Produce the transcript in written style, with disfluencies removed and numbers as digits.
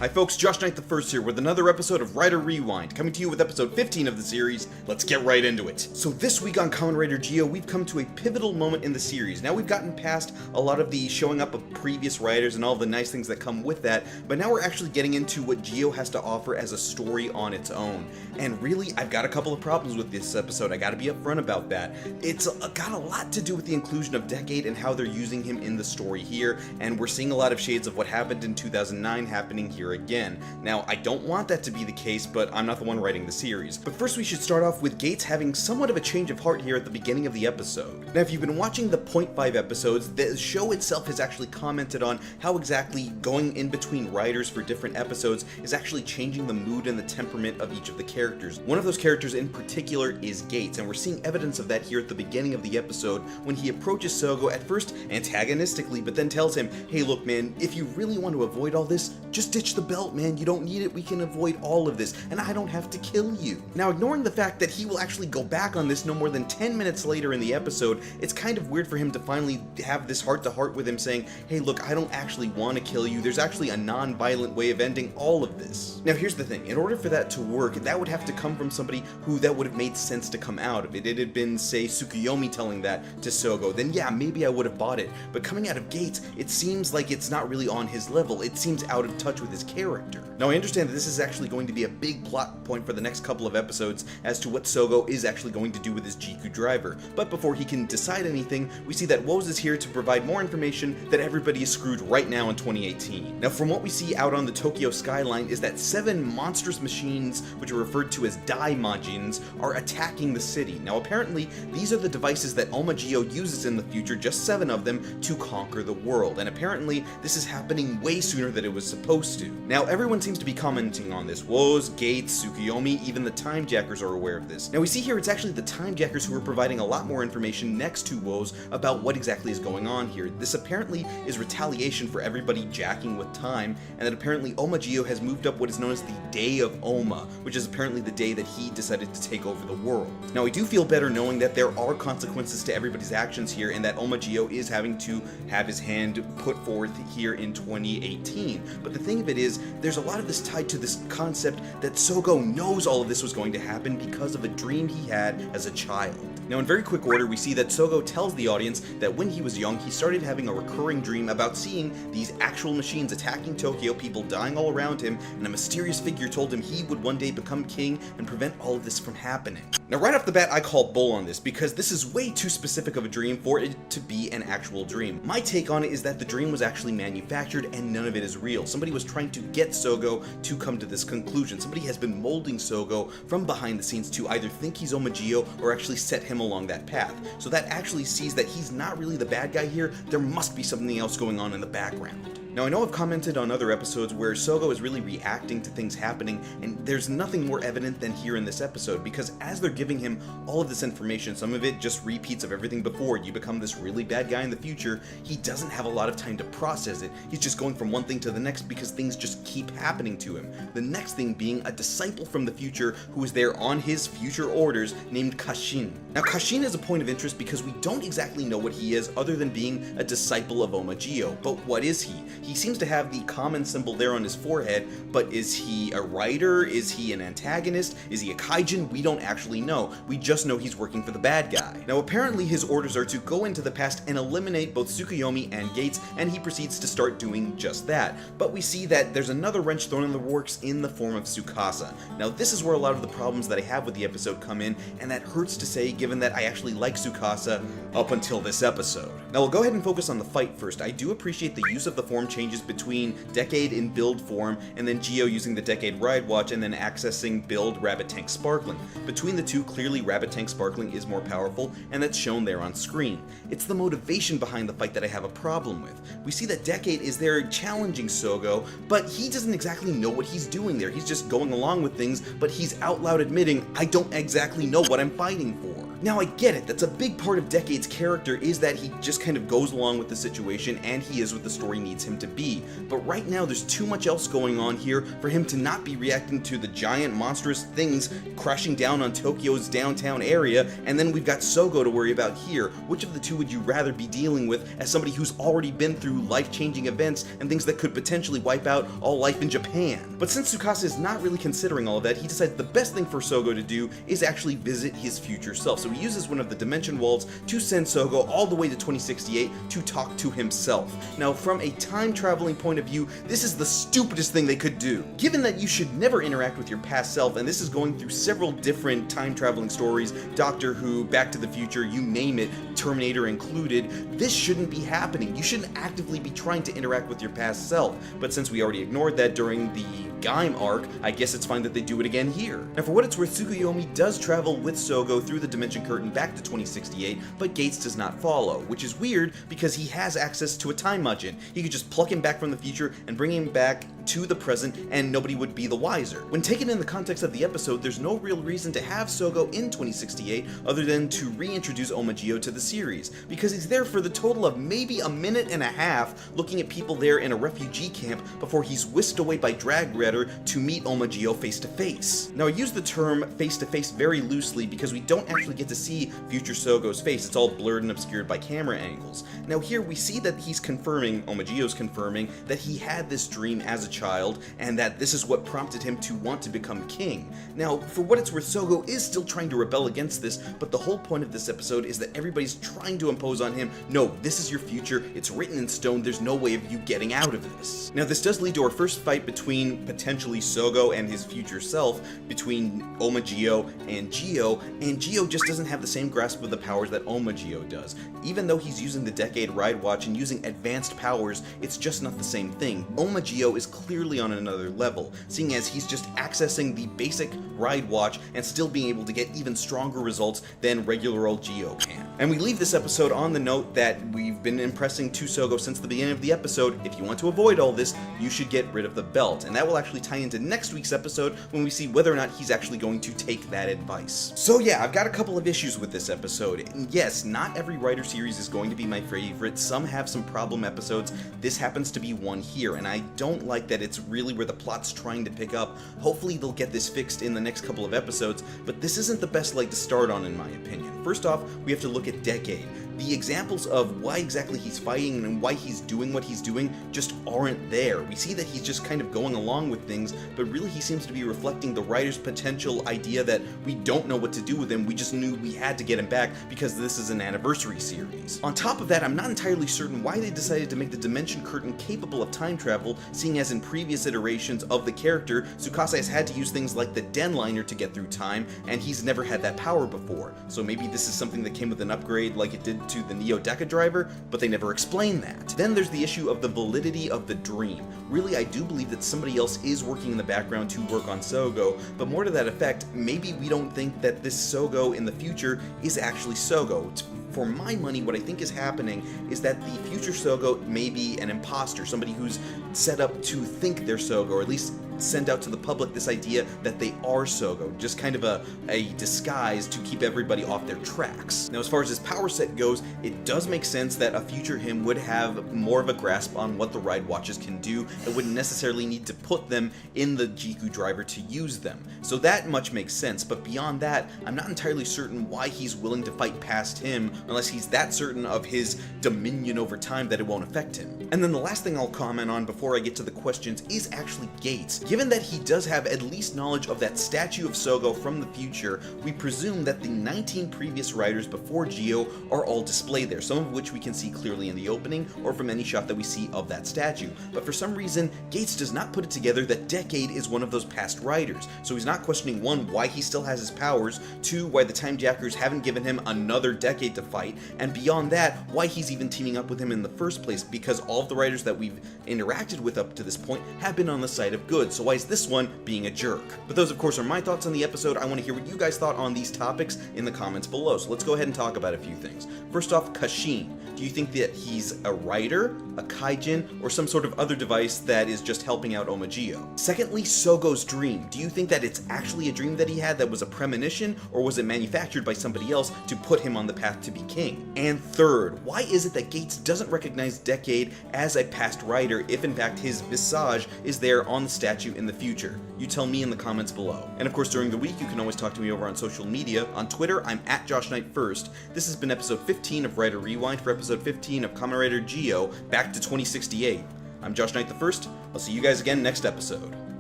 Hi folks, Josh Knight the First here with another episode of Rider Rewind, coming to you with episode 15 of the series. Let's get right into it. So this week on Kamen Rider Geo, we've come to a pivotal moment in the series. Now we've gotten past a lot of the showing up of previous riders and all the nice things that come with that, but now we're actually getting into what Geo has to offer as a story on its own. And really, I've got a couple of problems with this episode. I gotta be upfront about that. It's got a lot to do with the inclusion of Decade and how they're using him in the story here, and we're seeing a lot of shades of what happened in 2009 happening here again. Now, I don't want that to be the case, but I'm not the one writing the series. But first we should start off with Gates having somewhat of a change of heart here at the beginning of the episode. Now, if you've been watching the 0.5 episodes, the show itself has actually commented on how exactly going in between writers for different episodes is actually changing the mood and the temperament of each of the characters. One of those characters in particular is Gates, and we're seeing evidence of that here at the beginning of the episode when he approaches Sougo at first antagonistically, but then tells him, hey look man, if you really want to avoid all this, just ditch the belt man, you don't need it, we can avoid all of this, and I don't have to kill you. Now, ignoring the fact that he will actually go back on this no more than 10 minutes later in the episode, it's kind of weird for him to finally have this heart-to-heart with him saying, hey look, I don't actually want to kill you, there's actually a non-violent way of ending all of this. Now here's the thing, in order for that to work, that would have to come from somebody who that would have made sense to come out of it. It had been, say, Tsukuyomi telling that to Sougo, then yeah, maybe I would have bought it. But coming out of Gates, it seems like it's not really on his level, it seems out of touch with his character. Now I understand that this is actually going to be a big plot point for the next couple of episodes as to what Sougo is actually going to do with his Jiku driver, but before he can decide anything, we see that Woz is here to provide more information that everybody is screwed right now in 2018. Now from what we see out on the Tokyo skyline is that 7 monstrous machines, which are referred to as Daimajins, are attacking the city. Now apparently these are the devices that Geo uses in the future, just 7 of them, to conquer the world, and apparently this is happening way sooner than it was supposed to. Now everyone seems to be commenting on this. Woz, Gates, Tsukuyomi, even the Timejackers are aware of this. Now we see here it's actually the Timejackers who are providing a lot more information next to Woz about what exactly is going on here. This apparently is retaliation for everybody jacking with time, and that apparently Geo has moved up what is known as the Day of Oma, which is apparently the day that he decided to take over the world. Now I do feel better knowing that there are consequences to everybody's actions here, and that Geo is having to have his hand put forth here in 2018. But the thing of it is, there's a lot of this tied to this concept that Sougo knows all of this was going to happen because of a dream he had as a child. Now in very quick order, we see that Sougo tells the audience that when he was young, he started having a recurring dream about seeing these actual machines attacking Tokyo, people dying all around him, and a mysterious figure told him he would one day become king and prevent all of this from happening. Now right off the bat, I call bull on this because this is way too specific of a dream for it to be an actual dream. My take on it is that the dream was actually manufactured and none of it is real. Somebody was trying to get Sougo to come to this conclusion. Somebody has been molding Sougo from behind the scenes to either think he's Geo or actually set him along that path. So that actually sees that he's not really the bad guy here, there must be something else going on in the background. Now I know I've commented on other episodes where Sougo is really reacting to things happening, and there's nothing more evident than here in this episode, because as they're giving him all of this information, some of it just repeats of everything before, you become this really bad guy in the future, he doesn't have a lot of time to process it, he's just going from one thing to the next because things just keep happening to him. The next thing being a disciple from the future who is there on his future orders named Kashin. Now Kashin is a point of interest because we don't exactly know what he is other than being a disciple of Geo, but what is he? He seems to have the common symbol there on his forehead, but is he a writer? Is he an antagonist? Is he a kaijin? We don't actually know. We just know he's working for the bad guy. Now apparently his orders are to go into the past and eliminate both Tsukuyomi and Gates, and he proceeds to start doing just that. But we see that there's another wrench thrown in the works in the form of Tsukasa. Now this is where a lot of the problems that I have with the episode come in, and that hurts to say given that I actually like Tsukasa up until this episode. Now we'll go ahead and focus on the fight first. I do appreciate the use of the form changes between Decade in build form and then Geo using the Decade Ride Watch and then accessing build Rabbit Tank Sparkling. Between the two, clearly Rabbit Tank Sparkling is more powerful, and that's shown there on screen. It's the motivation behind the fight that I have a problem with. We see that Decade is there challenging Sougo, but he doesn't exactly know what he's doing there. He's just going along with things, but he's out loud admitting, I don't exactly know what I'm fighting for. Now I get it, that's a big part of Decade's character is that he just kind of goes along with the situation and he is what the story needs him to to be, but right now there's too much else going on here for him to not be reacting to the giant monstrous things crashing down on Tokyo's downtown area, and then we've got Sougo to worry about here. Which of the two would you rather be dealing with as somebody who's already been through life-changing events and things that could potentially wipe out all life in Japan? But since Tsukasa is not really considering all of that, he decides the best thing for Sougo to do is actually visit his future self. So he uses one of the dimension walls to send Sougo all the way to 2068 to talk to himself. Now, from a time traveling point of view, this is the stupidest thing they could do. Given that you should never interact with your past self, and this is going through several different time traveling stories, Doctor Who, Back to the Future, you name it, Terminator included, this shouldn't be happening. You shouldn't actively be trying to interact with your past self. But since we already ignored that during the Gaim arc, I guess it's fine that they do it again here. Now, for what it's worth, Tsukuyomi does travel with Sougo through the dimension curtain back to 2068, but Gates does not follow, which is weird because he has access to a time mudgeon. He could just pluck him back from the future and bring him back to the present, and nobody would be the wiser. When taken in the context of the episode, there's no real reason to have Sougo in 2068 other than to reintroduce Omagio to the series, because he's there for the total of maybe a minute and a half looking at people there in a refugee camp before he's whisked away by Drag Redder to meet Omagio face to face. Now, I use the term face to face very loosely because we don't actually get to see future Sougo's face. It's all blurred and obscured by camera angles. Now here we see that he's confirming, Omagio's confirming, that he had this dream as a child and that this is what prompted him to want to become king. Now, for what it's worth, Sougo is still trying to rebel against this, but the whole point of this episode is that everybody's trying to impose on him, no, this is your future, it's written in stone, there's no way of you getting out of this. Now, this does lead to our first fight between potentially Sougo and his future self, between Omagio and Gio just doesn't have the same grasp of the powers that Omagio does. Even though he's using the Decade Ride Watch and using advanced powers, it's just not the same thing. Omagio is clearly on another level, seeing as he's just accessing the basic Ride Watch and still being able to get even stronger results than regular old Gio can. And we leave this episode on the note that we've been impressing to Sougo since the beginning of the episode. If you want to avoid all this, you should get rid of the belt. And that will actually tie into next week's episode when we see whether or not he's actually going to take that advice. So yeah, I've got a couple of issues with this episode. And yes, not every Rider series is going to be my favorite. Some have some problem episodes. This happens to be one here, and I don't like that it's really where the plot's trying to pick up. Hopefully they'll get this fixed in the next couple of episodes, but this isn't the best leg to start on in my opinion. First off, we have to look at Decade. The examples of why exactly he's fighting and why he's doing what he's doing just aren't there. We see that he's just kind of going along with things, but really he seems to be reflecting the writer's potential idea that we don't know what to do with him, we just knew we had to get him back because this is an anniversary series. On top of that, I'm not entirely certain why they decided to make the dimension curtain capable of time travel, seeing as in previous iterations of the character, Tsukasa has had to use things like the Denliner to get through time, and he's never had that power before. So maybe this is something that came with an upgrade like it did to the Neo Deca driver, but they never explain that. Then there's the issue of the validity of the dream. Really, I do believe that somebody else is working in the background to work on Sougo, but more to that effect, maybe we don't think that this Sougo in the future is actually Sougo. For my money, what I think is happening is that the future Sougo may be an imposter, somebody who's set up to think they're Sougo, or at least send out to the public this idea that they are Sougo, just kind of a disguise to keep everybody off their tracks. Now, as far as his power set goes, it does make sense that a future him would have more of a grasp on what the Ride Watches can do and wouldn't necessarily need to put them in the Jiku driver to use them. So that much makes sense, but beyond that, I'm not entirely certain why he's willing to fight past him unless he's that certain of his dominion over time that it won't affect him. And then the last thing I'll comment on before I get to the questions is actually Gates. Given that he does have at least knowledge of that statue of Sougo from the future, we presume that the 19 previous riders before Gio are all displayed there, some of which we can see clearly in the opening or from any shot that we see of that statue. But for some reason, Gates does not put it together that Decade is one of those past riders, so he's not questioning 1, why he still has his powers, 2, why the Time Jackers haven't given him another Decade to fight, and beyond that, why he's even teaming up with him in the first place, because all of the riders that we've interacted with up to this point have been on the side of good. so why is this one being a jerk? But those, of course, are my thoughts on the episode. I want to hear what you guys thought on these topics in the comments below, so let's go ahead and talk about a few things. First off, Kashin. Do you think that he's a writer, a kaijin, or some sort of other device that is just helping out Omagio? Secondly, Sougo's dream. Do you think that it's actually a dream that he had that was a premonition, or was it manufactured by somebody else to put him on the path to be king? And third, why is it that Gates doesn't recognize Decade as a past writer if in fact his visage is there on the statue in the future? You tell me in the comments below. And of course, during the week, you can always talk to me over on social media. On Twitter, I'm at JoshKnight1st. This has been episode 15 of Writer Rewind for episode 15 of Kamen Rider Geo, back to 2068. I'm Josh Knight the First. I'll see you guys again next episode.